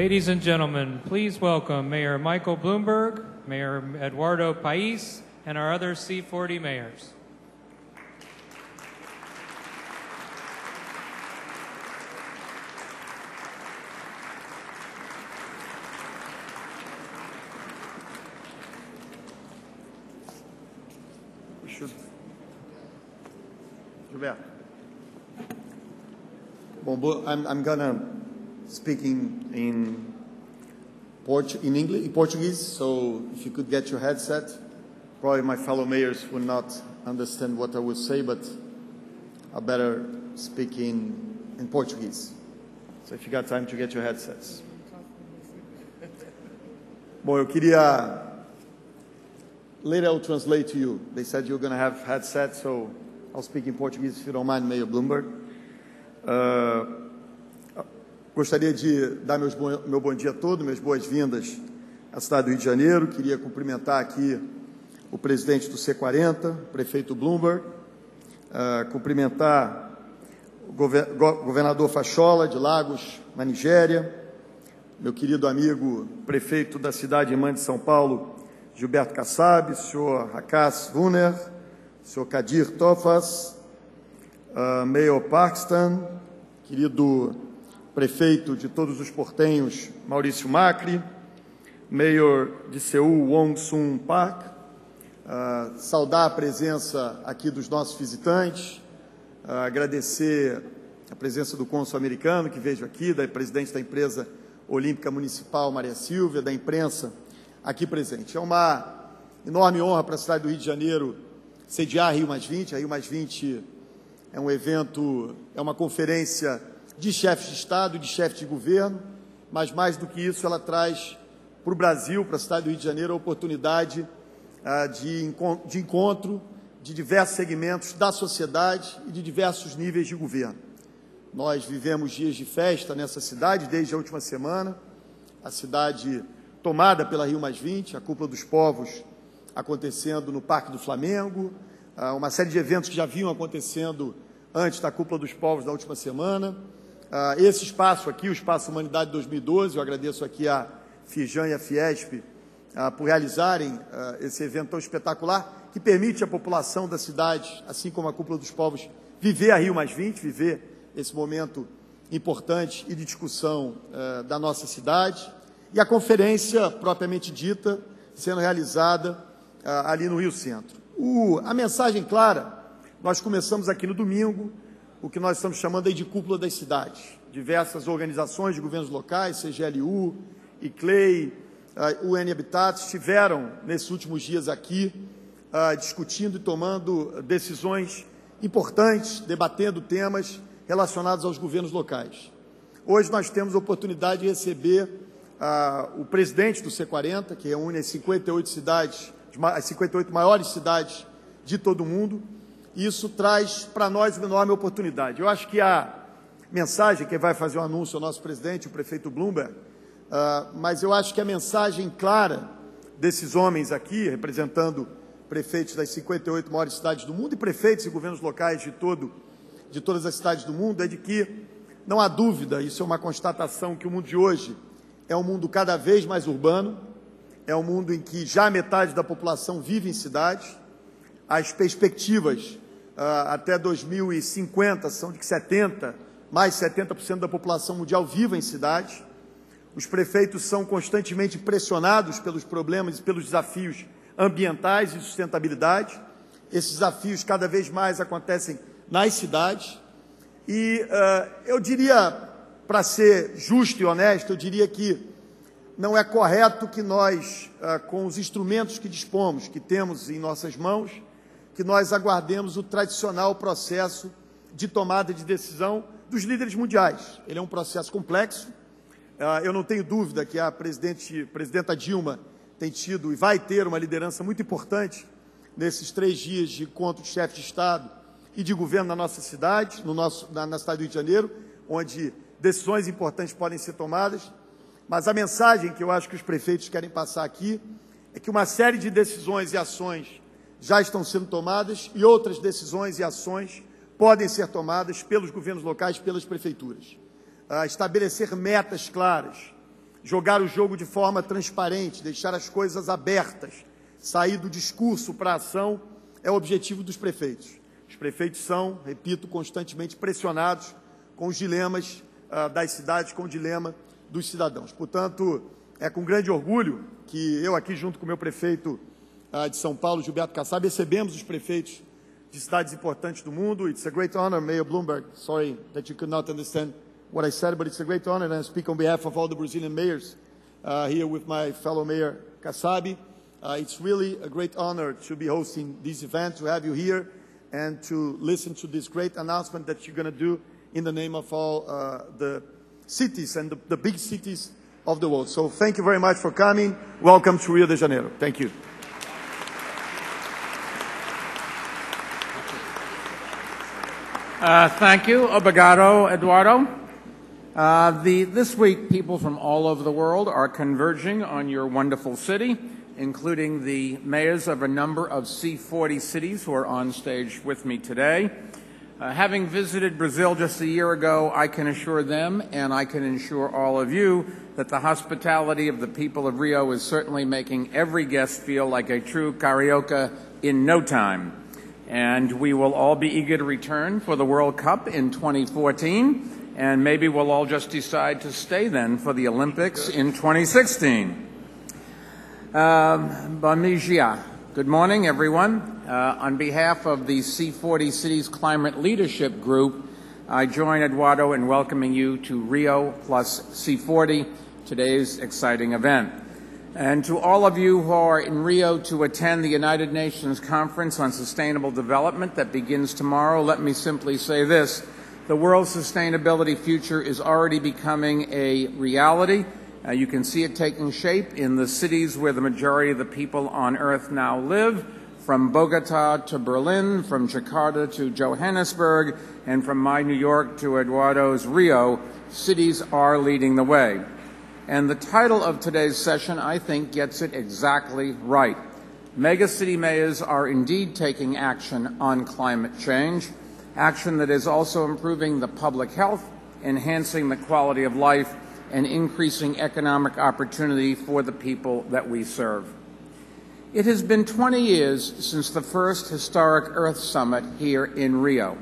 Ladies and gentlemen, please welcome Mayor Michael Bloomberg, Mayor Eduardo País, and our other C40 mayors. Bom, I'm gonna speak in Portuguese, so if you could get your headset. Probably my fellow mayors will not understand what I will say, but I better speak in Portuguese. So if you got time to get your headsets. Bom, eu queria... Later I'll translate to you. They said you're going to have headsets, so I'll speak in Portuguese if you don't mind, Mayor Bloomberg. Gostaria de dar meu bom dia a todos, minhas boas-vindas à cidade do Rio de Janeiro. Queria cumprimentar aqui o presidente do C40, o prefeito Bloomberg, cumprimentar o governador Fachola, de Lagos, na Nigéria, meu querido amigo prefeito da cidade irmã de São Paulo, Gilberto Kassab, senhor Hakas Wuner, senhor Kadir Tofas, Mayor Parkston, querido prefeito de todos os portenhos, Maurício Macri, Mayor de Seul, Wong Sun Park, saudar a presença aqui dos nossos visitantes, agradecer a presença do cônsul americano que vejo aqui, da presidente da empresa olímpica municipal, Maria Silvia, da imprensa aqui presente. É uma enorme honra para a cidade do Rio de Janeiro sediar a Rio+20. A Rio+20 é um evento, é uma conferência de chefes de Estado e de chefes de governo, mas mais do que isso, ela traz para o Brasil, para a cidade do Rio de Janeiro, a oportunidade de encontro de diversos segmentos da sociedade e de diversos níveis de governo. Nós vivemos dias de festa nessa cidade desde a última semana, a cidade tomada pela Rio+20, a Cúpula dos Povos acontecendo no Parque do Flamengo, uma série de eventos que já vinham acontecendo antes da Cúpula dos Povos da última semana. Esse espaço aqui, o Espaço Humanidade 2012, eu agradeço aqui a Fijan e a Fiesp por realizarem esse evento tão espetacular, que permite à população da cidade, assim como a Cúpula dos Povos, viver a Rio+20, viver esse momento importante e de discussão da nossa cidade. E a conferência, propriamente dita, sendo realizada ali no Rio Centro. A mensagem clara, nós começamos aqui no domingo, o que nós estamos chamando aí de Cúpula das Cidades. Diversas organizações de governos locais, CGLU, ICLEI, UN Habitat, estiveram nesses últimos dias aqui discutindo e tomando decisões importantes, debatendo temas relacionados aos governos locais. Hoje nós temos a oportunidade de receber o presidente do C40, que reúne as 58 cidades, as 58 maiores cidades de todo o mundo. Isso traz para nós uma enorme oportunidade. Eu acho que a mensagem, que vai fazer o anúncio ao nosso presidente, o prefeito Bloomberg, mas eu acho que a mensagem clara desses homens aqui, representando prefeitos das 58 maiores cidades do mundo e prefeitos e governos locais de todas as cidades do mundo, é de que não há dúvida, isso é uma constatação, que o mundo de hoje é um mundo cada vez mais urbano, é um mundo em que já metade da população vive em cidades. As perspectivas até 2050 são de que mais 70% da população mundial viva em cidades. Os prefeitos são constantemente pressionados pelos problemas e pelos desafios ambientais e de sustentabilidade. Esses desafios cada vez mais acontecem nas cidades. E eu diria, para ser justo e honesto, eu diria que não é correto que nós, com os instrumentos que dispomos, que temos em nossas mãos, que nós aguardemos o tradicional processo de tomada de decisão dos líderes mundiais. Ele é um processo complexo. Eu não tenho dúvida que a presidenta Dilma tem tido e vai ter uma liderança muito importante nesses 3 dias de encontro de chefes de Estado e de governo na nossa cidade, na cidade do Rio de Janeiro, onde decisões importantes podem ser tomadas. Mas a mensagem que eu acho que os prefeitos querem passar aqui é que uma série de decisões e ações já estão sendo tomadas e outras decisões e ações podem ser tomadas pelos governos locais, pelas prefeituras. Estabelecer metas claras jogar o jogo de forma transparente, deixar as coisas abertas, sair do discurso para a ação, é o objetivo dos prefeitos. Os prefeitos são, repito, constantemente pressionados com os dilemas das cidades, com o dilema dos cidadãos. Portanto, é com grande orgulho que eu aqui, junto com o meu prefeito de São Paulo, Gilberto Kassab, recebemos os prefeitos de cidades importantes do mundo. It's a great honor, Mayor Bloomberg. Sorry that you could not understand what I said, but it's a great honor, and I speak on behalf of all the Brazilian mayors here with my fellow Mayor Kassab. It's really a great honor to be hosting this event, to have you here, and to listen to this great announcement that you're going to do in the name of all the cities and the big cities of the world. So thank you very much for coming. Welcome to Rio de Janeiro. Thank you. Thank you. Obrigado, Eduardo. This week, people from all over the world are converging on your wonderful city, including the mayors of a number of C40 cities who are on stage with me today. Having visited Brazil just a year ago, I can assure them, and I can assure all of you, that the hospitality of the people of Rio is certainly making every guest feel like a true carioca in no time. And we will all be eager to return for the World Cup in 2014, and maybe we'll all just decide to stay then for the Olympics in 2016. Bom dia. Good morning, everyone. On behalf of the C40 Cities Climate Leadership Group, I join Eduardo in welcoming you to Rio plus C40, today's exciting event. And to all of you who are in Rio to attend the United Nations Conference on Sustainable Development that begins tomorrow, let me simply say this. The world's sustainability future is already becoming a reality. You can see it taking shape in the cities where the majority of the people on Earth now live, from Bogota to Berlin, from Jakarta to Johannesburg, and from my New York to Eduardo's Rio. Cities are leading the way. And the title of today's session, I think, gets it exactly right. Megacity mayors are indeed taking action on climate change, action that is also improving the public health, enhancing the quality of life, and increasing economic opportunity for the people that we serve. It has been 20 years since the first historic Earth Summit here in Rio.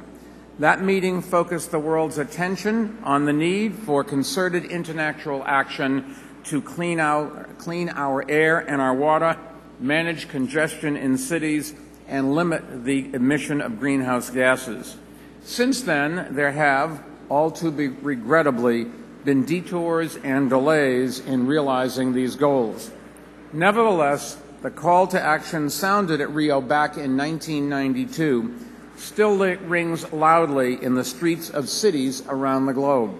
That meeting focused the world's attention on the need for concerted international action to clean our air and our water, manage congestion in cities, and limit the emission of greenhouse gases. Since then, there have, all too regrettably, been detours and delays in realizing these goals. Nevertheless, the call to action sounded at Rio back in 1992 still rings loudly in the streets of cities around the globe.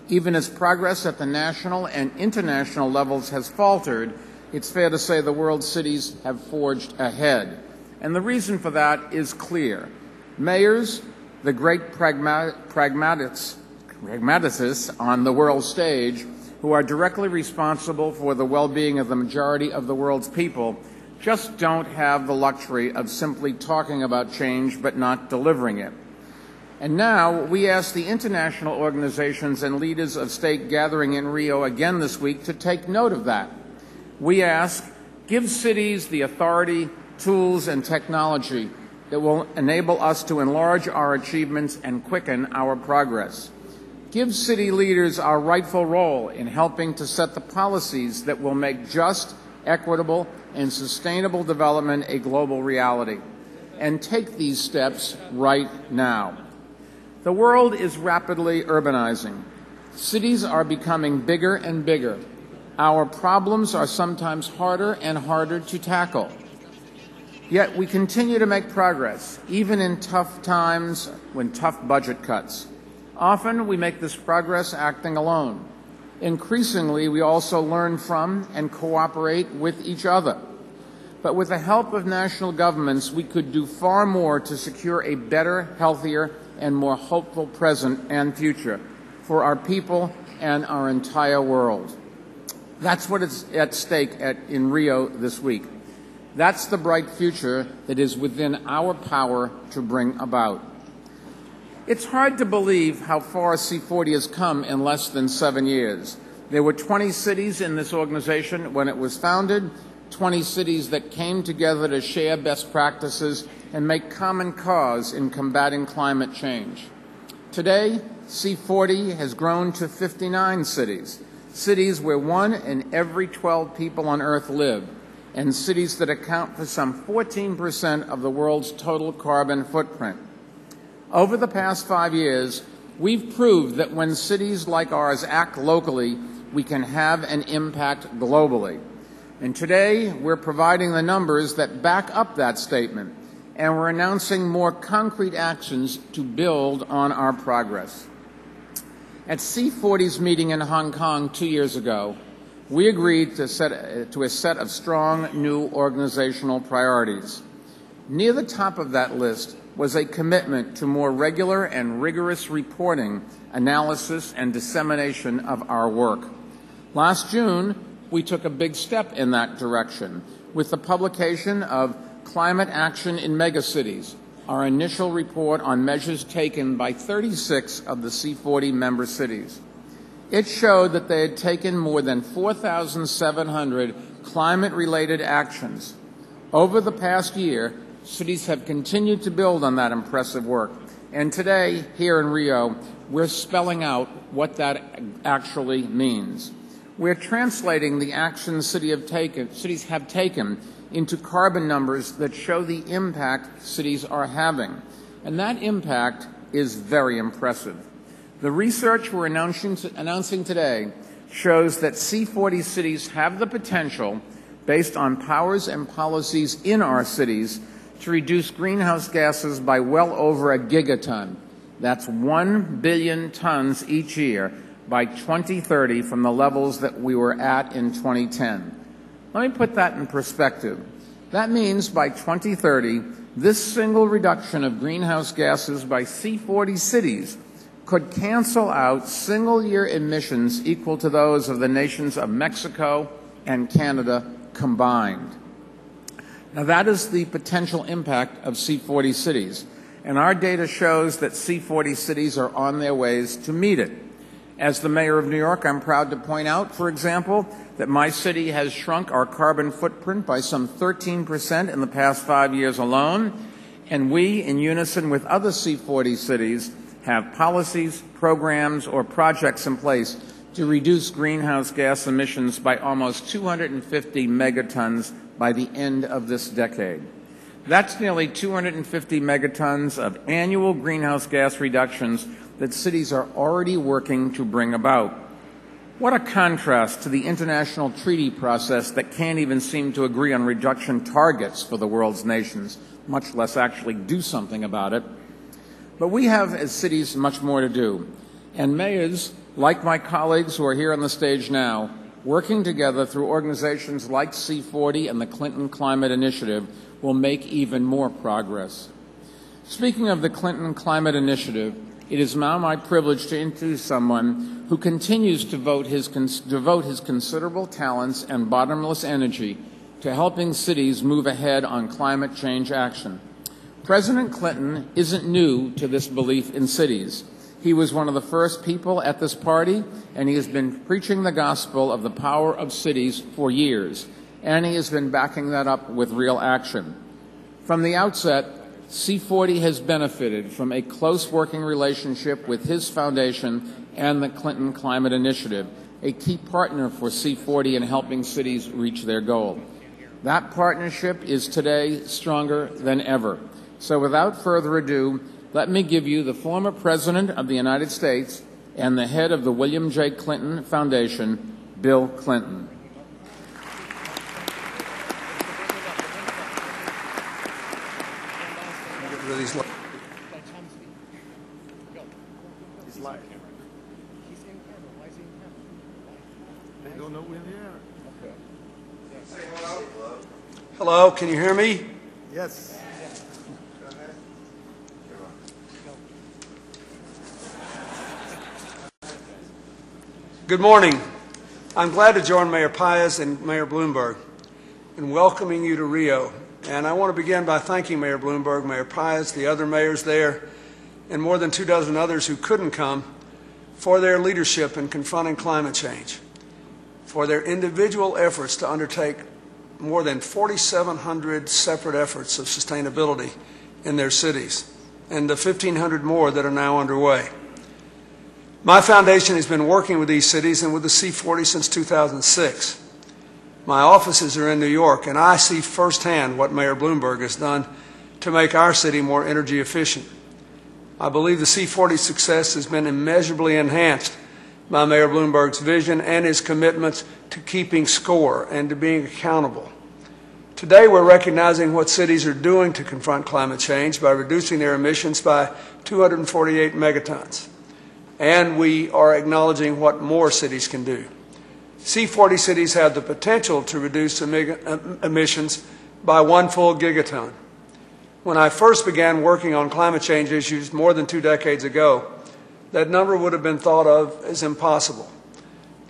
Even as progress at the national and international levels has faltered, it's fair to say the world's cities have forged ahead. And the reason for that is clear. Mayors, the great pragmatists on the world stage, who are directly responsible for the well-being of the majority of the world's people, just don't have the luxury of simply talking about change but not delivering it. And now we ask the international organizations and leaders of state gathering in Rio again this week to take note of that. We ask, give cities the authority, tools, and technology that will enable us to enlarge our achievements and quicken our progress. Give city leaders our rightful role in helping to set the policies that will make just, equitable, and sustainable development a global reality. And take these steps right now. The world is rapidly urbanizing. Cities are becoming bigger and bigger. Our problems are sometimes harder and harder to tackle. Yet we continue to make progress, even in tough times when tough budget cuts. Often we make this progress acting alone. Increasingly, we also learn from and cooperate with each other. But with the help of national governments, we could do far more to secure a better, healthier, and more hopeful present and future for our people and our entire world. That's what is at stake in Rio this week. That's the bright future that is within our power to bring about. It's hard to believe how far C40 has come in less than 7 years. There were 20 cities in this organization when it was founded, 20 cities that came together to share best practices and make common cause in combating climate change. Today, C40 has grown to 59 cities, cities where 1 in every 12 people on Earth live, and cities that account for some 14% of the world's total carbon footprint. Over the past 5 years, we've proved that when cities like ours act locally, we can have an impact globally. And today, we're providing the numbers that back up that statement, and we're announcing more concrete actions to build on our progress. At C40's meeting in Hong Kong 2 years ago, we agreed to a set of strong new organizational priorities. Near the top of that list was a commitment to more regular and rigorous reporting, analysis, and dissemination of our work. Last June, we took a big step in that direction with the publication of Climate Action in Megacities, our initial report on measures taken by 36 of the C40 member cities. It showed that they had taken more than 4,700 climate-related actions. Over the past year, cities have continued to build on that impressive work. And today, here in Rio, we're spelling out what that actually means. We're translating the actions cities have taken into carbon numbers that show the impact cities are having. And that impact is very impressive. The research we're announcing today shows that C40 cities have the potential, based on powers and policies in our cities, to reduce greenhouse gases by well over a gigaton. That's 1 billion tons each year by 2030 from the levels that we were at in 2010. Let me put that in perspective. That means by 2030, this single reduction of greenhouse gases by C40 cities could cancel out single-year emissions equal to those of the nations of Mexico and Canada combined. Now, that is the potential impact of C40 cities, and our data shows that C40 cities are on their ways to meet it. As the mayor of New York, I'm proud to point out, for example, that my city has shrunk our carbon footprint by some 13% in the past 5 years alone, and we, in unison with other C40 cities, have policies, programs, or projects in place to reduce greenhouse gas emissions by almost 250 megatons by the end of this decade. That's nearly 250 megatons of annual greenhouse gas reductions that cities are already working to bring about. What a contrast to the international treaty process that can't even seem to agree on reduction targets for the world's nations, much less actually do something about it. But we have, as cities, much more to do. And mayors, like my colleagues who are here on the stage now, working together through organizations like C40 and the Clinton Climate Initiative, will make even more progress. Speaking of the Clinton Climate Initiative, it is now my privilege to introduce someone who continues to devote his considerable talents and bottomless energy to helping cities move ahead on climate change action. President Clinton isn't new to this belief in cities. He was one of the first people at this party, and he has been preaching the gospel of the power of cities for years, and he has been backing that up with real action. From the outset, C40 has benefited from a close working relationship with his foundation and the Clinton Climate Initiative, a key partner for C40 in helping cities reach their goal. That partnership is today stronger than ever. So without further ado, let me give you the former President of the United States and the head of the William J. Clinton Foundation, Bill Clinton. He's live. He's in camera. Why is he in camera? They don't know we're there. Okay. Say hello. Hello, can you hear me? Yes. Good morning. I'm glad to join Mayor Paez and Mayor Bloomberg in welcoming you to Rio. And I want to begin by thanking Mayor Bloomberg, Mayor Paez, the other mayors there, and more than 24 others who couldn't come for their leadership in confronting climate change. for their individual efforts to undertake more than 4,700 separate efforts of sustainability in their cities, and the 1,500 more that are now underway. My foundation has been working with these cities and with the C40 since 2006. My offices are in New York, and I see firsthand what Mayor Bloomberg has done to make our city more energy efficient. I believe the C40 success has been immeasurably enhanced by Mayor Bloomberg's vision and his commitments to keeping score and to being accountable. Today, we're recognizing what cities are doing to confront climate change by reducing their emissions by 248 megatons. And we are acknowledging what more cities can do. C40 cities have the potential to reduce emissions by 1 full gigaton. When I first began working on climate change issues more than 2 decades ago, that number would have been thought of as impossible.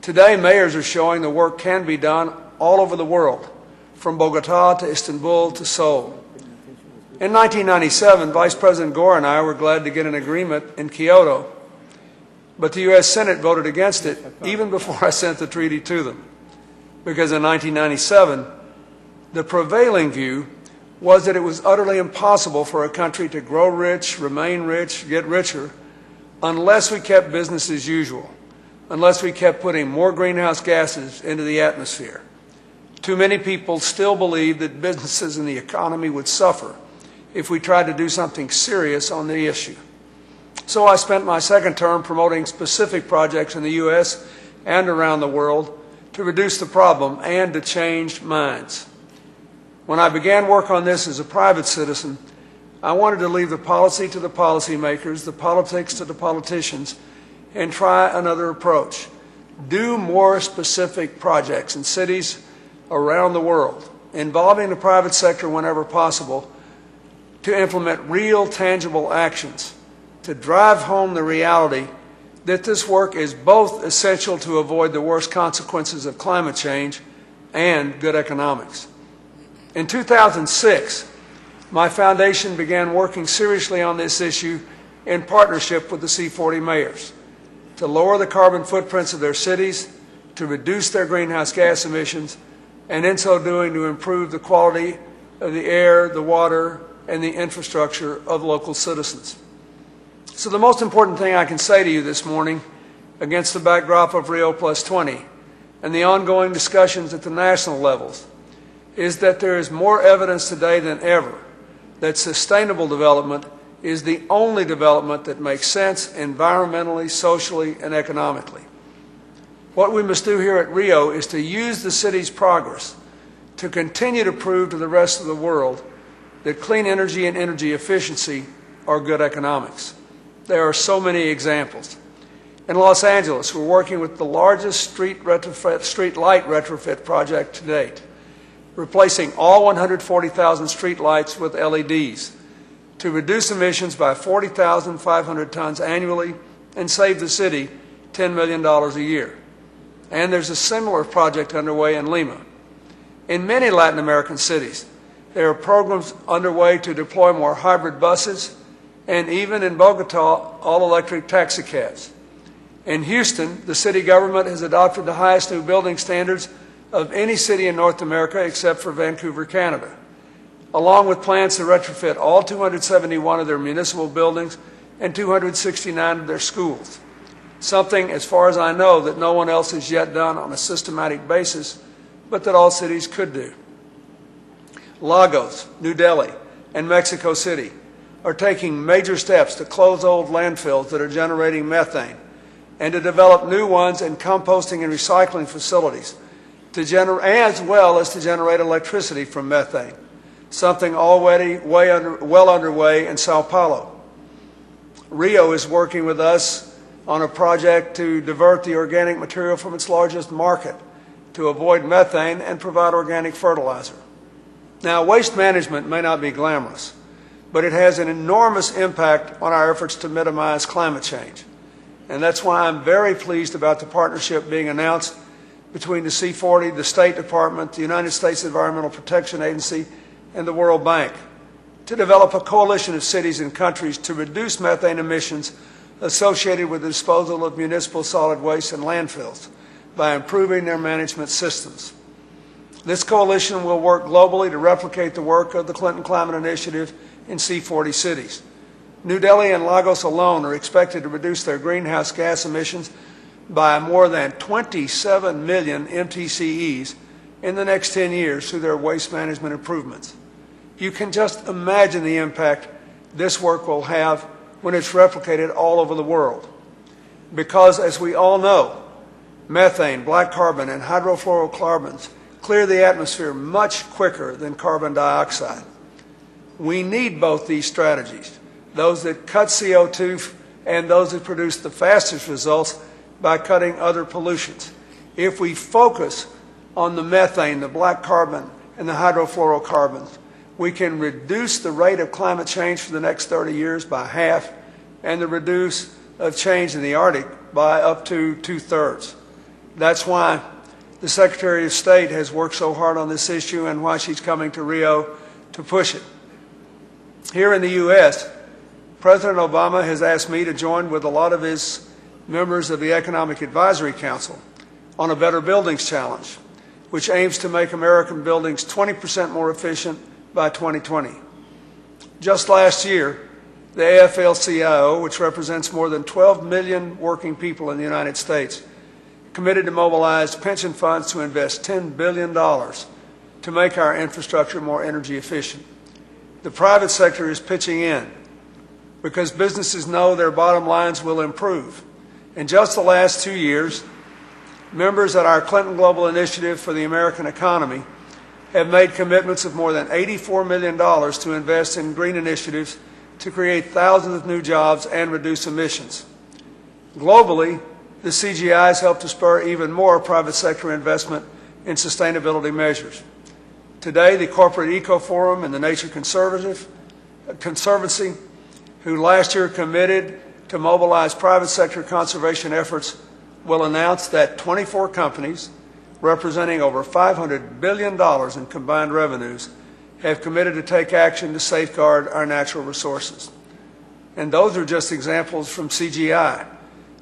Today, mayors are showing the work can be done all over the world, from Bogota to Istanbul to Seoul. In 1997, Vice President Gore and I were glad to get an agreement in Kyoto, but the U.S. Senate voted against it even before I sent the treaty to them, because in 1997, the prevailing view was that it was utterly impossible for a country to grow rich, remain rich, get richer, unless we kept business as usual, unless we kept putting more greenhouse gases into the atmosphere. Too many people still believe that businesses and the economy would suffer if we tried to do something serious on the issue. So I spent my second term promoting specific projects in the U.S. and around the world to reduce the problem and to change minds. When I began work on this as a private citizen, I wanted to leave the policy to the policymakers, the politics to the politicians, and try another approach. Do more specific projects in cities around the world, involving the private sector whenever possible, to implement real, tangible actions, to drive home the reality that this work is both essential to avoid the worst consequences of climate change and good economics. In 2006, my foundation began working seriously on this issue in partnership with the C40 mayors to lower the carbon footprints of their cities, to reduce their greenhouse gas emissions, and in so doing to improve the quality of the air, the water, and the infrastructure of local citizens. So the most important thing I can say to you this morning, against the backdrop of Rio+20 and the ongoing discussions at the national levels, is that there is more evidence today than ever that sustainable development is the only development that makes sense environmentally, socially, and economically. What we must do here at Rio is to use the city's progress to continue to prove to the rest of the world that clean energy and energy efficiency are good economics. There are so many examples. In Los Angeles, we're working with the largest street light retrofit project to date, replacing all 140,000 street lights with LEDs to reduce emissions by 40,500 tons annually and save the city $10 million a year. And there's a similar project underway in Lima. In many Latin American cities, there are programs underway to deploy more hybrid buses, and even in Bogota, all-electric taxicabs. In Houston, the city government has adopted the highest new building standards of any city in North America except for Vancouver, Canada, along with plans to retrofit all 271 of their municipal buildings and 269 of their schools, something, as far as I know, that no one else has yet done on a systematic basis, but that all cities could do. Lagos, New Delhi, and Mexico City are taking major steps to close old landfills that are generating methane and to develop new ones in composting and recycling facilities, as well as to generate electricity from methane, something already well underway in Sao Paulo. Rio is working with us on a project to divert the organic material from its largest market to avoid methane and provide organic fertilizer. Now, waste management may not be glamorous, but it has an enormous impact on our efforts to minimize climate change. And that's why I'm very pleased about the partnership being announced between the C40, the State Department, the United States Environmental Protection Agency, and the World Bank to develop a coalition of cities and countries to reduce methane emissions associated with the disposal of municipal solid waste in landfills by improving their management systems. This coalition will work globally to replicate the work of the Clinton Climate Initiative in C40 cities. New Delhi and Lagos alone are expected to reduce their greenhouse gas emissions by more than 27 million MTCEs in the next 10 years through their waste management improvements. You can just imagine the impact this work will have when it's replicated all over the world. Because, as we all know, methane, black carbon, and hydrofluorocarbons clear the atmosphere much quicker than carbon dioxide. We need both these strategies, those that cut CO2 and those that produce the fastest results by cutting other pollutions. If we focus on the methane, the black carbon, and the hydrofluorocarbons, we can reduce the rate of climate change for the next 30 years by half and the reduce of change in the Arctic by up to 2/3. That's why the Secretary of State has worked so hard on this issue and why she's coming to Rio to push it. Here in the U.S., President Obama has asked me to join with a lot of his members of the Economic Advisory Council on a Better Buildings Challenge, which aims to make American buildings 20% more efficient by 2020. Just last year, the AFL-CIO, which represents more than 12 million working people in the United States, committed to mobilize pension funds to invest $10 billion to make our infrastructure more energy efficient. The private sector is pitching in because businesses know their bottom lines will improve. In just the last 2 years, members at our Clinton Global Initiative for the American Economy have made commitments of more than $84 million to invest in green initiatives to create thousands of new jobs and reduce emissions. Globally, the CGI has helped to spur even more private sector investment in sustainability measures. Today, the Corporate Eco Forum and the Nature Conservancy, who last year committed to mobilize private sector conservation efforts, will announce that 24 companies, representing over $500 billion in combined revenues, have committed to take action to safeguard our natural resources. And those are just examples from CGI.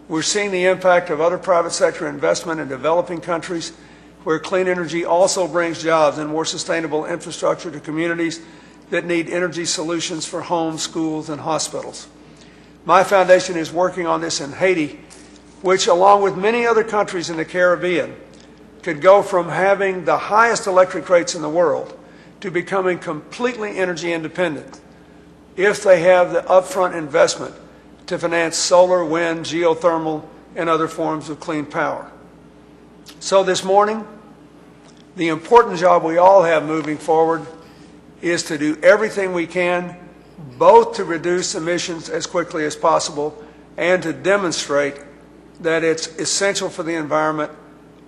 We're seeing the impact of other private sector investment in developing countries where clean energy also brings jobs and more sustainable infrastructure to communities that need energy solutions for homes, schools, and hospitals. My foundation is working on this in Haiti, which, along with many other countries in the Caribbean, could go from having the highest electric rates in the world to becoming completely energy independent if they have the upfront investment to finance solar, wind, geothermal, and other forms of clean power. So this morning, the important job we all have moving forward is to do everything we can, both to reduce emissions as quickly as possible and to demonstrate that it's essential for the environment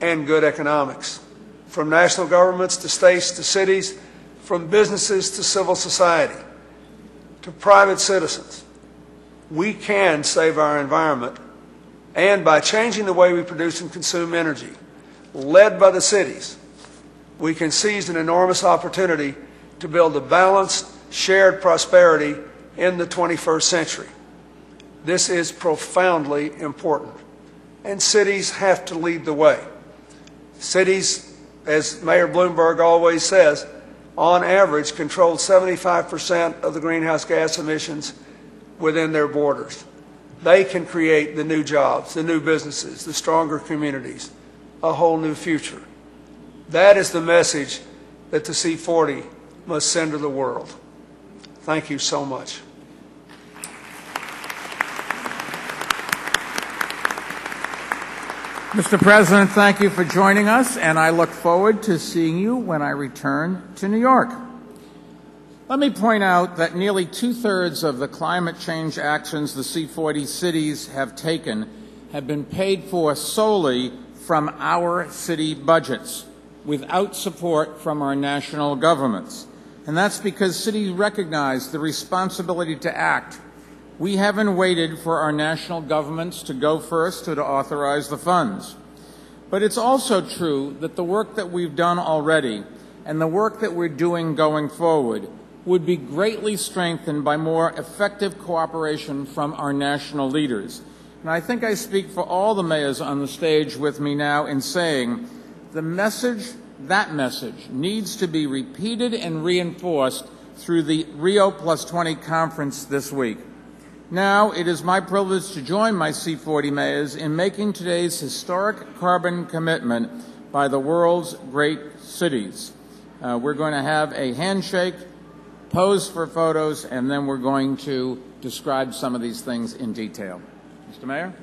and good economics. From national governments to states to cities, from businesses to civil society, to private citizens, we can save our environment, and by changing the way we produce and consume energy, led by the cities, we can seize an enormous opportunity to build a balanced, shared prosperity in the 21st century. This is profoundly important, and cities have to lead the way. Cities, as Mayor Bloomberg always says, on average control 75% of the greenhouse gas emissions within their borders. They can create the new jobs, the new businesses, the stronger communities, a whole new future. That is the message that the C40 must send to the world. Thank you so much. Mr. President, thank you for joining us, and I look forward to seeing you when I return to New York. Let me point out that nearly 2/3 of the climate change actions the C40 cities have taken have been paid for solely from our city budgets, without support from our national governments. And that's because cities recognize the responsibility to act. We haven't waited for our national governments to go first or to authorize the funds. But it's also true that the work that we've done already and the work that we're doing going forward would be greatly strengthened by more effective cooperation from our national leaders. And I think I speak for all the mayors on the stage with me now in saying that message needs to be repeated and reinforced through the Rio +20 conference this week. Now, it is my privilege to join my C40 mayors in making today's historic carbon commitment by the world's great cities. We're going to have a handshake, pose for photos, and then we're going to describe some of these things in detail. Mr. Mayor?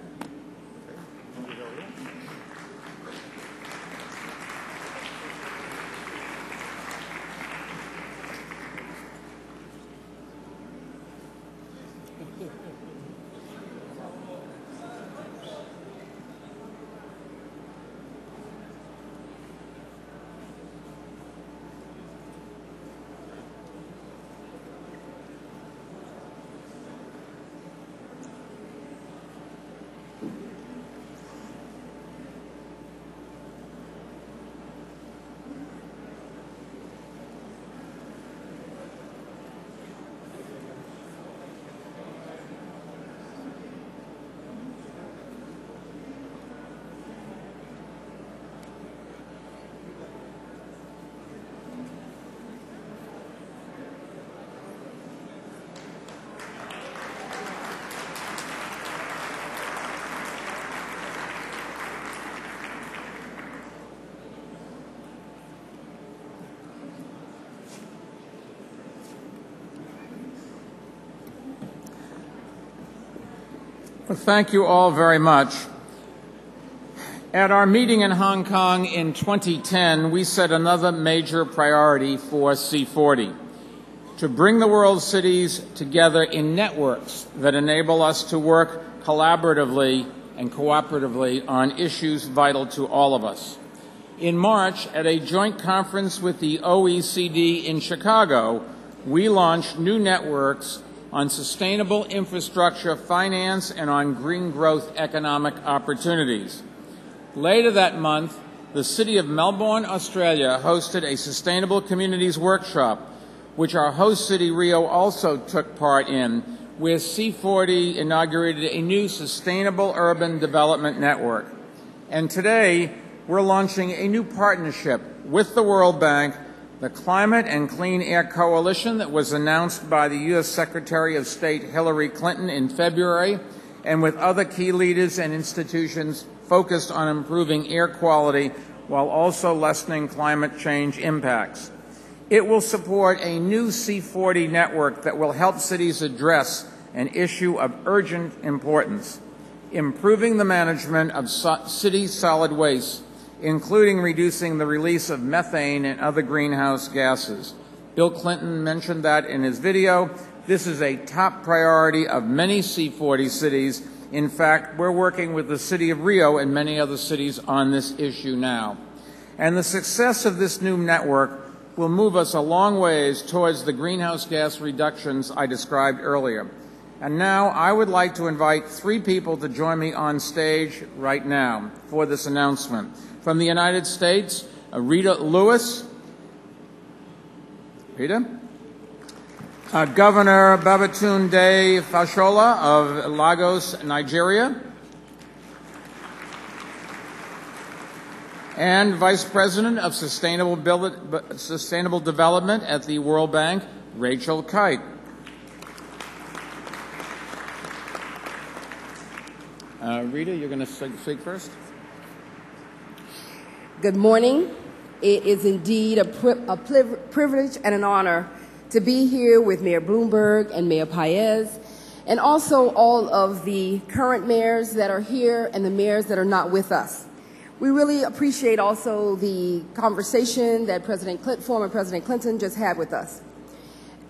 Well, thank you all very much. At our meeting in Hong Kong in 2010, we set another major priority for C40, to bring the world's cities together in networks that enable us to work collaboratively and cooperatively on issues vital to all of us. In March, at a joint conference with the OECD in Chicago, we launched new networks on sustainable infrastructure finance and on green growth economic opportunities. Later that month, the City of Melbourne, Australia, hosted a Sustainable Communities Workshop, which our host city, Rio, also took part in, where C40 inaugurated a new Sustainable Urban Development Network. And today, we're launching a new partnership with the World Bank, the Climate and Clean Air Coalition that was announced by the U.S. Secretary of State Hillary Clinton in February, and with other key leaders and institutions focused on improving air quality while also lessening climate change impacts. It will support a new C40 network that will help cities address an issue of urgent importance, improving the management of city solid waste, including reducing the release of methane and other greenhouse gases. Bill Clinton mentioned that in his video. This is a top priority of many C40 cities. In fact, we're working with the City of Rio and many other cities on this issue now. And the success of this new network will move us a long ways towards the greenhouse gas reductions I described earlier. And now I would like to invite three people to join me on stage right now for this announcement. From the United States, Rita Lewis. Rita? Governor Babatunde Fashola of Lagos, Nigeria. And Vice President of Sustainable Development at the World Bank, Rachel Kite. Rita, you're going to speak first? Good morning. It is indeed a privilege and an honor to be here with Mayor Bloomberg and Mayor Paez, and also all of the current mayors that are here and the mayors that are not with us. We really appreciate also the conversation that former President Clinton just had with us.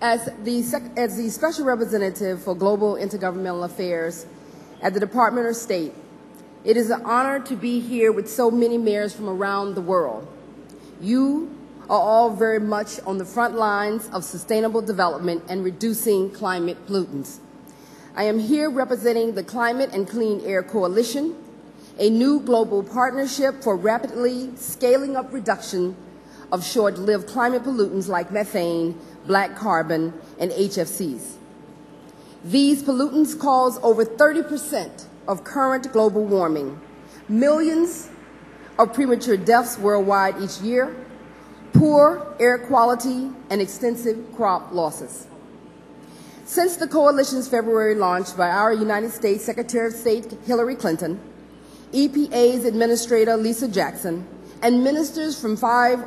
As the Special Representative for Global Intergovernmental Affairs at the Department of State, it is an honor to be here with so many mayors from around the world. You are all very much on the front lines of sustainable development and reducing climate pollutants. I am here representing the Climate and Clean Air Coalition, a new global partnership for rapidly scaling up reduction of short-lived climate pollutants like methane, black carbon, and HFCs. These pollutants cause over 30% of current global warming, millions of premature deaths worldwide each year, poor air quality, and extensive crop losses. Since the coalition's February launch by our United States Secretary of State Hillary Clinton, EPA's Administrator Lisa Jackson, and ministers from five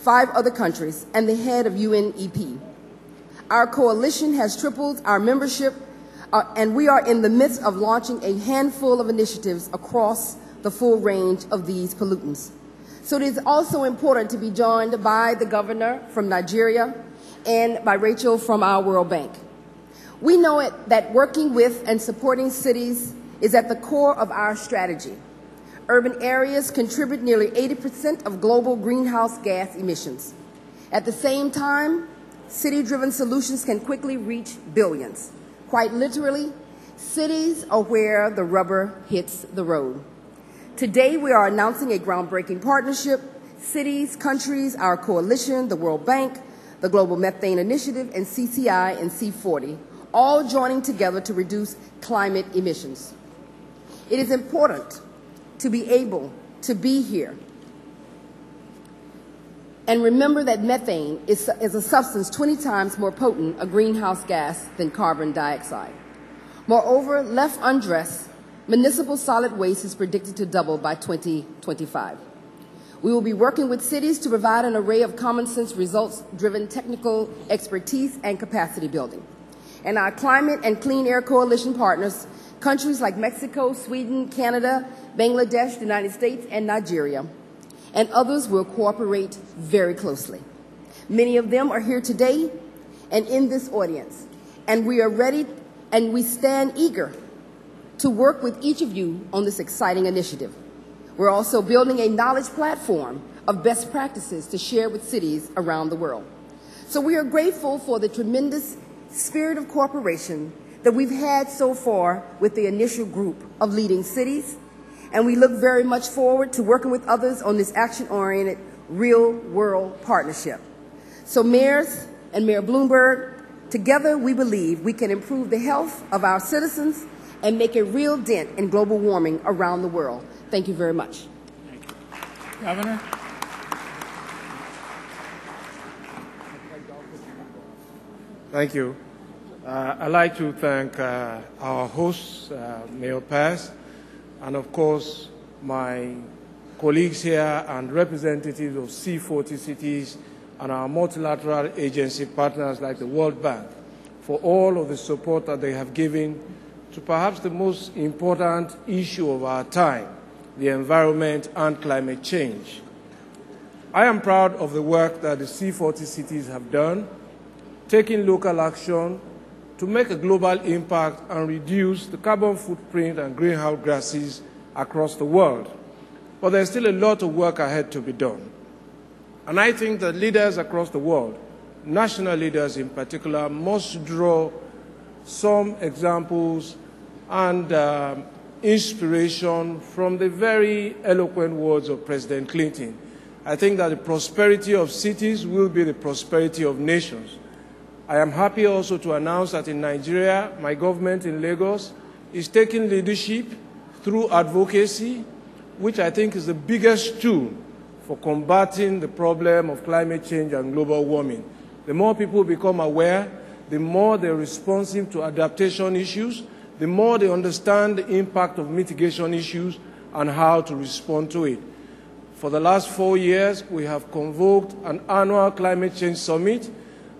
other countries, and the head of UNEP, our coalition has tripled our membership, and we are in the midst of launching a handful of initiatives across the full range of these pollutants. So it is also important to be joined by the governor from Nigeria and by Rachel from our World Bank. We know that working with and supporting cities is at the core of our strategy. Urban areas contribute nearly 80% of global greenhouse gas emissions. At the same time, city-driven solutions can quickly reach billions. Quite literally, cities are where the rubber hits the road. Today, we are announcing a groundbreaking partnership. Cities, countries, our coalition, the World Bank, the Global Methane Initiative, and CCI and C40, all joining together to reduce climate emissions. It is important to be able to be here and remember that methane is a substance 20 times more potent a greenhouse gas than carbon dioxide. Moreover, left undressed, municipal solid waste is predicted to double by 2025. We will be working with cities to provide an array of common-sense results-driven technical expertise and capacity building. And our climate and clean air coalition partners, countries like Mexico, Sweden, Canada, Bangladesh, the United States, and Nigeria, and others will cooperate very closely. Many of them are here today and in this audience, and we are ready and we stand eager to work with each of you on this exciting initiative. We're also building a knowledge platform of best practices to share with cities around the world. So we are grateful for the tremendous spirit of cooperation that we've had so far with the initial group of leading cities, and we look very much forward to working with others on this action-oriented, real-world partnership. So mayors and Mayor Bloomberg, together we believe we can improve the health of our citizens and make a real dent in global warming around the world. Thank you very much. Thank you. Governor? Thank you. I'd like to thank our hosts, Mayor Paez, and of course my colleagues here and representatives of C40 cities and our multilateral agency partners like the World Bank for all of the support that they have given to perhaps the most important issue of our time, the environment and climate change. I am proud of the work that the C40 cities have done, taking local action to make a global impact and reduce the carbon footprint and greenhouse gases across the world. But there's still a lot of work ahead to be done. And I think that leaders across the world, national leaders in particular, must draw some examples and inspiration from the very eloquent words of President Clinton. I think that the prosperity of cities will be the prosperity of nations. I am happy also to announce that in Nigeria, my government in Lagos is taking leadership through advocacy, which I think is the biggest tool for combating the problem of climate change and global warming. The more people become aware, the more they're responsive to adaptation issues, the more they understand the impact of mitigation issues and how to respond to it. For the last 4 years, we have convoked an annual climate change summit,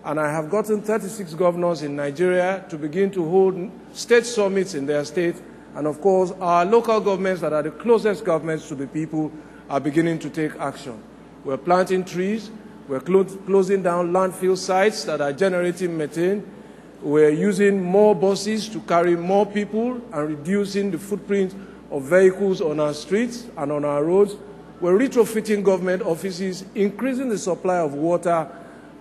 and I have gotten 36 governors in Nigeria to begin to hold state summits in their state. And of course, our local governments that are the closest governments to the people are beginning to take action. We're planting trees. We're closing down landfill sites that are generating methane. We're using more buses to carry more people and reducing the footprint of vehicles on our streets and on our roads. We're retrofitting government offices, increasing the supply of water,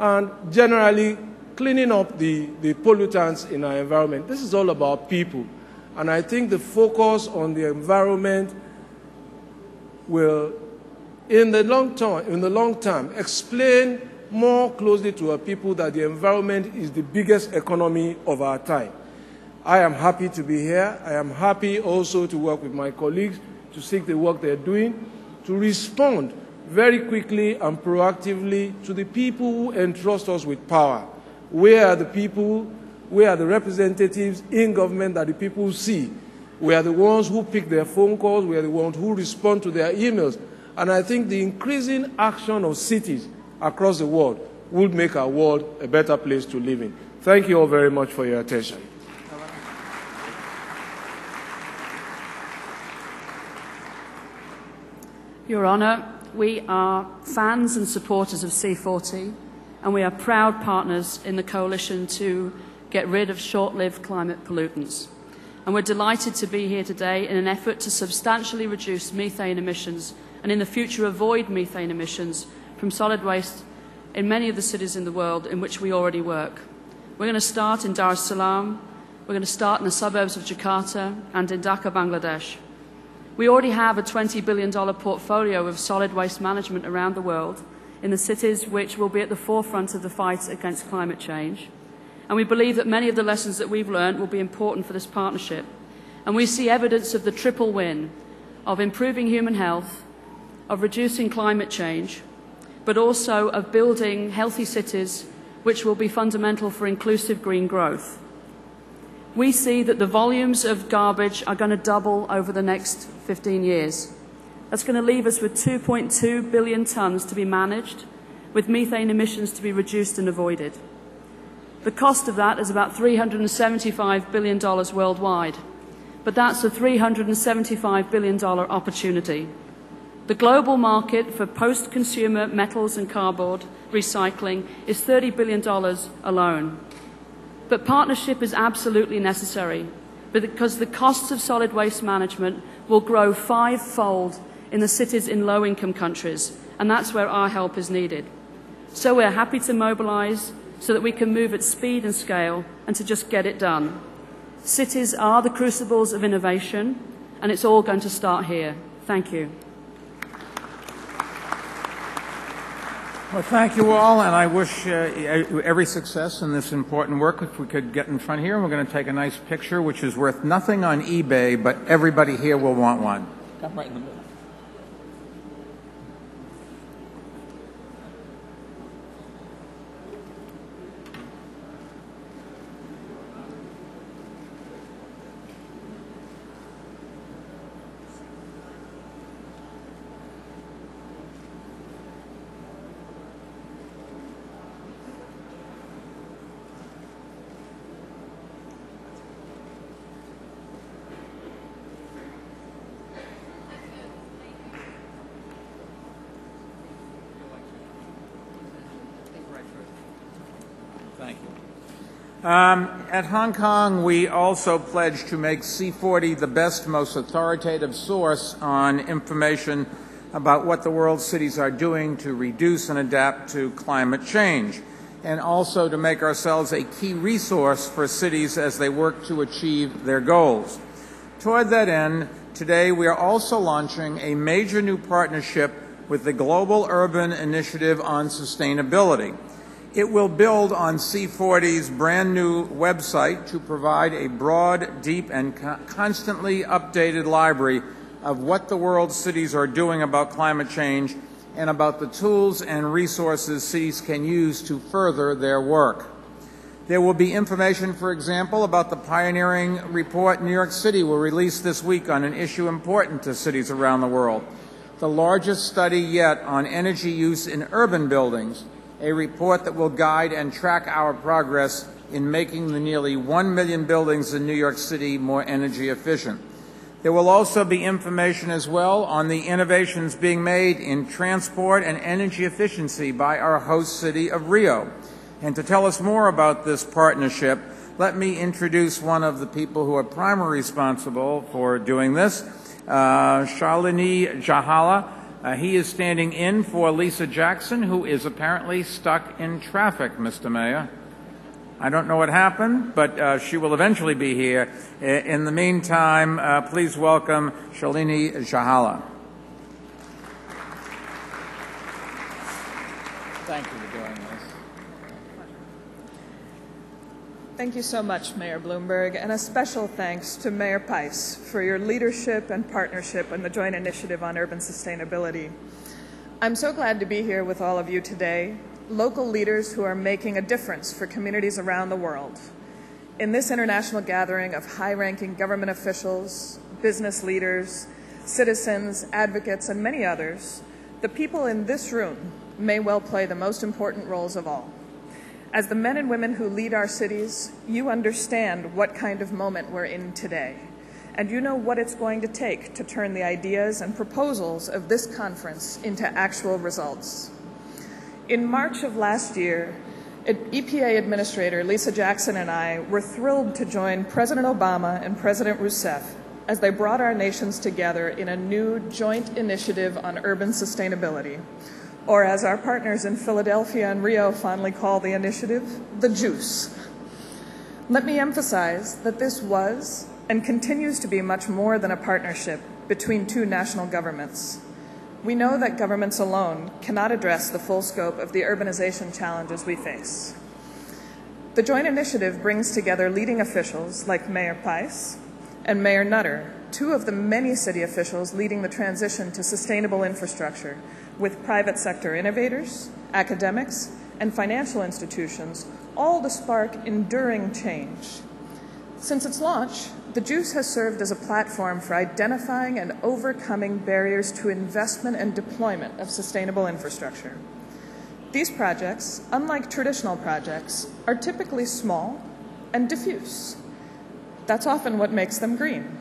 and generally cleaning up the pollutants in our environment. This is all about people. And I think the focus on the environment will, in the long term, explain more closely to our people that the environment is the biggest economy of our time. I am happy to be here. I am happy also to work with my colleagues to seek the work they're doing, to respond very quickly and proactively to the people who entrust us with power. Where are the people, where are the representatives in government that the people see? We are the ones who pick their phone calls, we are the ones who respond to their emails. And I think the increasing action of cities across the world will make our world a better place to live in. Thank you all very much for your attention. Your Honour, we are fans and supporters of C40, and we are proud partners in the coalition to get rid of short-lived climate pollutants. And we're delighted to be here today in an effort to substantially reduce methane emissions and in the future avoid methane emissions from solid waste in many of the cities in the world in which we already work. We're going to start in Dar es Salaam, we're going to start in the suburbs of Jakarta and in Dhaka, Bangladesh. We already have a $20 billion portfolio of solid waste management around the world in the cities which will be at the forefront of the fight against climate change. And we believe that many of the lessons that we've learned will be important for this partnership. And we see evidence of the triple win of improving human health, of reducing climate change, but also of building healthy cities which will be fundamental for inclusive green growth. We see that the volumes of garbage are going to double over the next 15 years. That's going to leave us with 2.2 billion tonnes to be managed, with methane emissions to be reduced and avoided. The cost of that is about $375 billion worldwide, but that's a $375 billion opportunity. The global market for post-consumer metals and cardboard recycling is $30 billion alone. But partnership is absolutely necessary because the costs of solid waste management will grow fivefold in the cities in low-income countries, and that's where our help is needed. So we're happy to mobilise so that we can move at speed and scale and to just get it done. Cities are the crucibles of innovation, and it's all going to start here. Thank you. Well, thank you all, and I wish every success in this important work. If we could get in front here, and we're going to take a nice picture, which is worth nothing on eBay, but everybody here will want one. Come right in the middle. Thank you. At Hong Kong, we also pledged to make C40 the best, most authoritative source on information about what the world's cities are doing to reduce and adapt to climate change, and also to make ourselves a key resource for cities as they work to achieve their goals. Toward that end, today we are also launching a major new partnership with the Global Urban Initiative on Sustainability. It will build on C40's brand new website to provide a broad, deep, and constantly updated library of what the world's cities are doing about climate change and about the tools and resources cities can use to further their work. There will be information, for example, about the pioneering report New York City will release this week on an issue important to cities around the world, the largest study yet on energy use in urban buildings, a report that will guide and track our progress in making the nearly 1 million buildings in New York City more energy efficient. There will also be information as well on the innovations being made in transport and energy efficiency by our host city of Rio. And to tell us more about this partnership, let me introduce one of the people who are primarily responsible for doing this, Shalini Jahala. He is standing in for Lisa Jackson, who is apparently stuck in traffic, Mr. Mayor. I don't know what happened, but she will eventually be here. In the meantime, please welcome Shalini Jahala. Thank you for doing this. Thank you so much, Mayor Bloomberg, and a special thanks to Mayor Pais for your leadership and partnership in the Joint Initiative on Urban Sustainability. I'm so glad to be here with all of you today, local leaders who are making a difference for communities around the world. In this international gathering of high-ranking government officials, business leaders, citizens, advocates, and many others, the people in this room may well play the most important roles of all. As the men and women who lead our cities, you understand what kind of moment we're in today, and you know what it's going to take to turn the ideas and proposals of this conference into actual results. In March of last year, EPA Administrator Lisa Jackson and I were thrilled to join President Obama and President Rousseff as they brought our nations together in a new joint initiative on urban sustainability, or as our partners in Philadelphia and Rio fondly call the initiative, the JUICE. Let me emphasize that this was and continues to be much more than a partnership between two national governments. We know that governments alone cannot address the full scope of the urbanization challenges we face. The joint initiative brings together leading officials like Mayor Pais and Mayor Nutter, two of the many city officials leading the transition to sustainable infrastructure, with private sector innovators, academics, and financial institutions, all to spark enduring change. Since its launch, the JUICE has served as a platform for identifying and overcoming barriers to investment and deployment of sustainable infrastructure. These projects, unlike traditional projects, are typically small and diffuse. That's often what makes them green.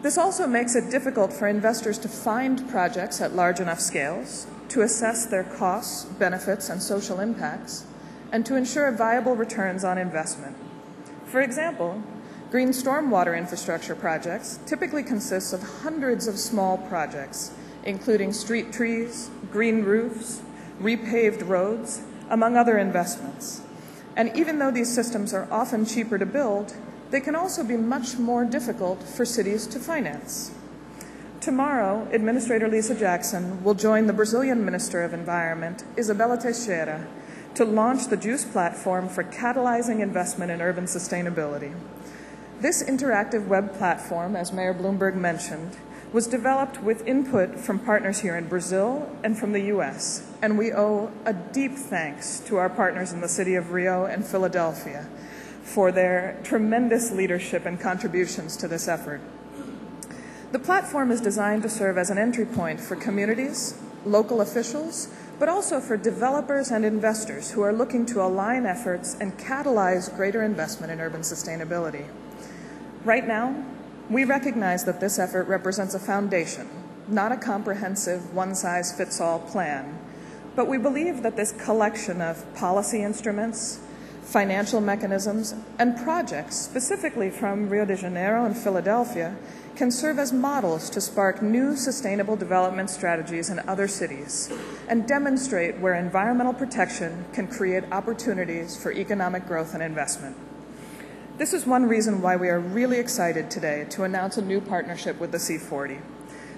This also makes it difficult for investors to find projects at large enough scales, to assess their costs, benefits, and social impacts, and to ensure viable returns on investment. For example, green stormwater infrastructure projects typically consist of hundreds of small projects, including street trees, green roofs, repaved roads, among other investments. And even though these systems are often cheaper to build, they can also be much more difficult for cities to finance. Tomorrow, Administrator Lisa Jackson will join the Brazilian Minister of Environment, Isabella Teixeira, to launch the JUICE platform for catalyzing investment in urban sustainability. This interactive web platform, as Mayor Bloomberg mentioned, was developed with input from partners here in Brazil and from the US, and we owe a deep thanks to our partners in the city of Rio and Philadelphia for their tremendous leadership and contributions to this effort. The platform is designed to serve as an entry point for communities, local officials, but also for developers and investors who are looking to align efforts and catalyze greater investment in urban sustainability. Right now, we recognize that this effort represents a foundation, not a comprehensive one-size-fits-all plan, but we believe that this collection of policy instruments, financial mechanisms, and projects, specifically from Rio de Janeiro and Philadelphia, can serve as models to spark new sustainable development strategies in other cities and demonstrate where environmental protection can create opportunities for economic growth and investment. This is one reason why we are really excited today to announce a new partnership with the C40.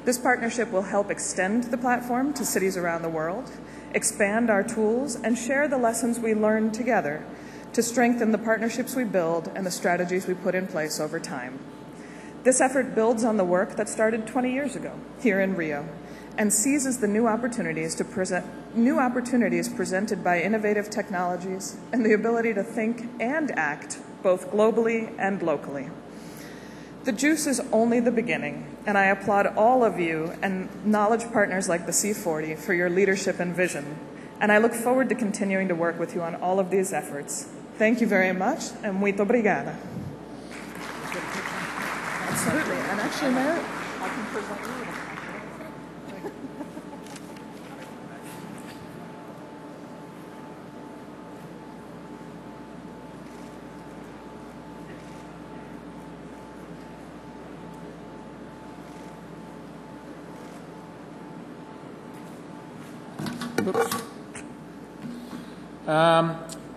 This partnership will help extend the platform to cities around the world, expand our tools, and share the lessons we learn together to strengthen the partnerships we build and the strategies we put in place over time. This effort builds on the work that started 20 years ago here in Rio and seizes the new opportunities presented by innovative technologies and the ability to think and act both globally and locally. The JUICE is only the beginning, and I applaud all of you and knowledge partners like the C40 for your leadership and vision, and I look forward to continuing to work with you on all of these efforts. Thank you very much, and muito obrigada. Absolutely, and actually, Mayor, I can present you with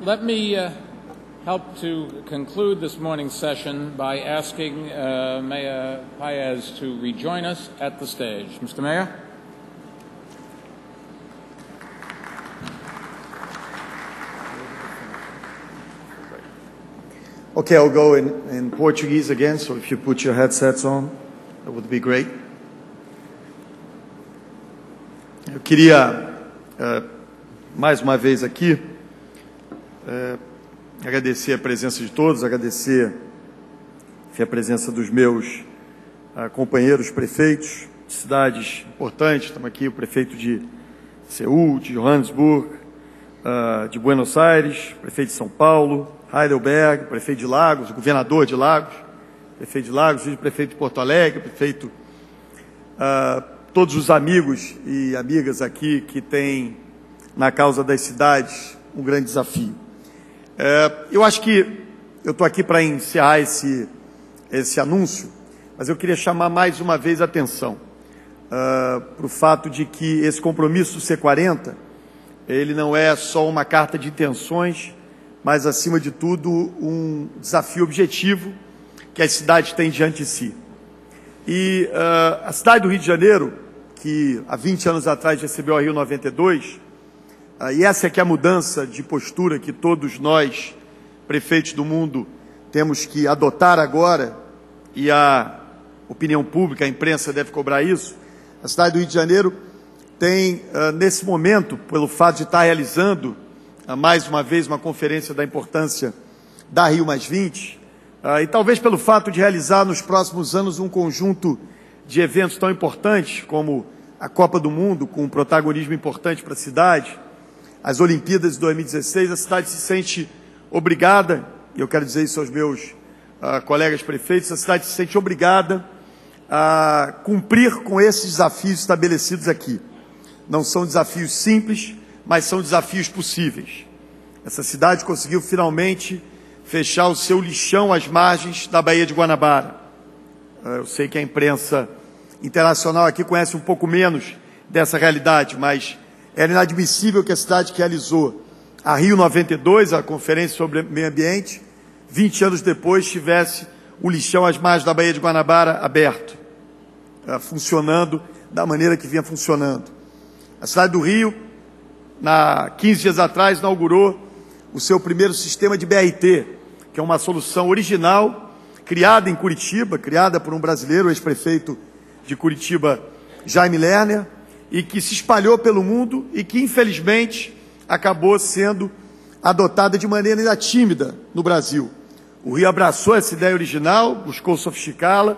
Let me help to conclude this morning's session by asking Mayor Pais to rejoin us at the stage. Mr. Mayor. Okay, I'll go in Portuguese again, so if you put your headsets on, that would be great. Eu queria, mais uma vez aqui, agradecer a presença de todos, agradecer a presença dos meus companheiros prefeitos de cidades importantes. Estamos aqui, o prefeito de Seul, de Johannesburg, de Buenos Aires, prefeito de São Paulo, Heidelberg, prefeito de Lagos, governador de Lagos, prefeito de Lagos, prefeito de Porto Alegre, prefeito, todos os amigos e amigas aqui que têm na causa das cidades um grande desafio. Eu acho que eu estou aqui para encerrar esse anúncio, mas eu queria chamar mais uma vez a atenção para o fato de que esse compromisso do C40, ele não é só uma carta de intenções, mas, acima de tudo, um desafio objetivo que as cidades têm diante de si. E a cidade do Rio de Janeiro, que há 20 anos atrás recebeu a Rio 92, e essa é que é a mudança de postura que todos nós, prefeitos do mundo, temos que adotar agora, e a opinião pública, a imprensa deve cobrar isso. A cidade do Rio de Janeiro tem, nesse momento, pelo fato de estar realizando mais uma vez uma conferência da importância da Rio+20, e talvez pelo fato de realizar nos próximos anos um conjunto de eventos tão importantes como a Copa do Mundo, com um protagonismo importante para a cidade, as Olimpíadas de 2016, a cidade se sente obrigada, e eu quero dizer isso aos meus colegas prefeitos, a cidade se sente obrigada a cumprir com esses desafios estabelecidos aqui. Não são desafios simples, mas são desafios possíveis. Essa cidade conseguiu finalmente fechar o seu lixão às margens da Baía de Guanabara. Eu sei que a imprensa internacional aqui conhece um pouco menos dessa realidade, mas era inadmissível que a cidade que realizou a Rio 92, a conferência sobre meio ambiente, 20 anos depois tivesse o lixão às margens da Baía de Guanabara aberto, funcionando da maneira que vinha funcionando. A cidade do Rio, 15 dias atrás, inaugurou o seu primeiro sistema de BRT, que é uma solução original, criada em Curitiba, criada por um brasileiro, ex-prefeito de Curitiba, Jaime Lerner, e que se espalhou pelo mundo e que, infelizmente, acabou sendo adotada de maneira ainda tímida no Brasil. O Rio abraçou essa ideia original, buscou sofisticá-la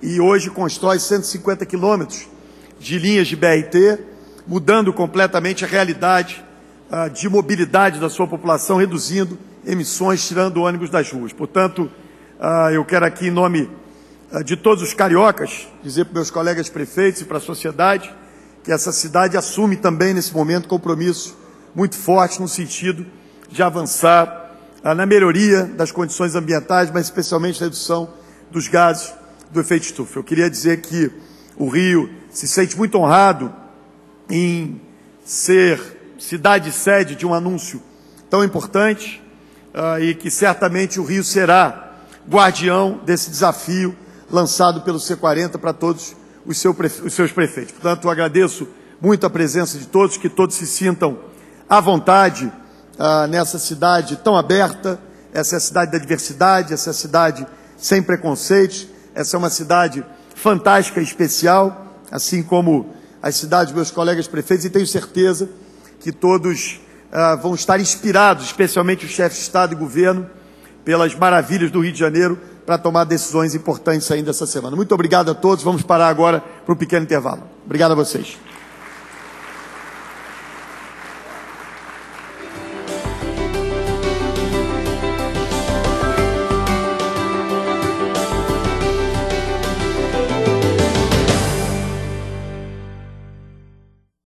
e hoje constrói 150 quilômetros de linhas de BRT, mudando completamente a realidade de mobilidade da sua população, reduzindo emissões, tirando ônibus das ruas. Portanto, eu quero aqui, em nome de todos os cariocas, dizer para meus colegas prefeitos e para a sociedade que essa cidade assume também, nesse momento, compromisso muito forte no sentido de avançar na melhoria das condições ambientais, mas especialmente na redução dos gases do efeito estufa. Eu queria dizer que o Rio se sente muito honrado em ser cidade-sede de um anúncio tão importante e que certamente o Rio será guardião desse desafio lançado pelo C40 para todos os seus prefeitos. Portanto, eu agradeço muito a presença de todos, que todos se sintam à vontade nessa cidade tão aberta. Essa é a cidade da diversidade, essa é a cidade sem preconceitos, essa é uma cidade fantástica e especial, assim como as cidades dos meus colegas prefeitos, e tenho certeza que todos vão estar inspirados, especialmente os chefes de Estado e Governo, pelas maravilhas do Rio de Janeiro, para tomar decisões importantes ainda essa semana. Muito obrigado a todos. Vamos parar agora para um pequeno intervalo. Obrigado a vocês.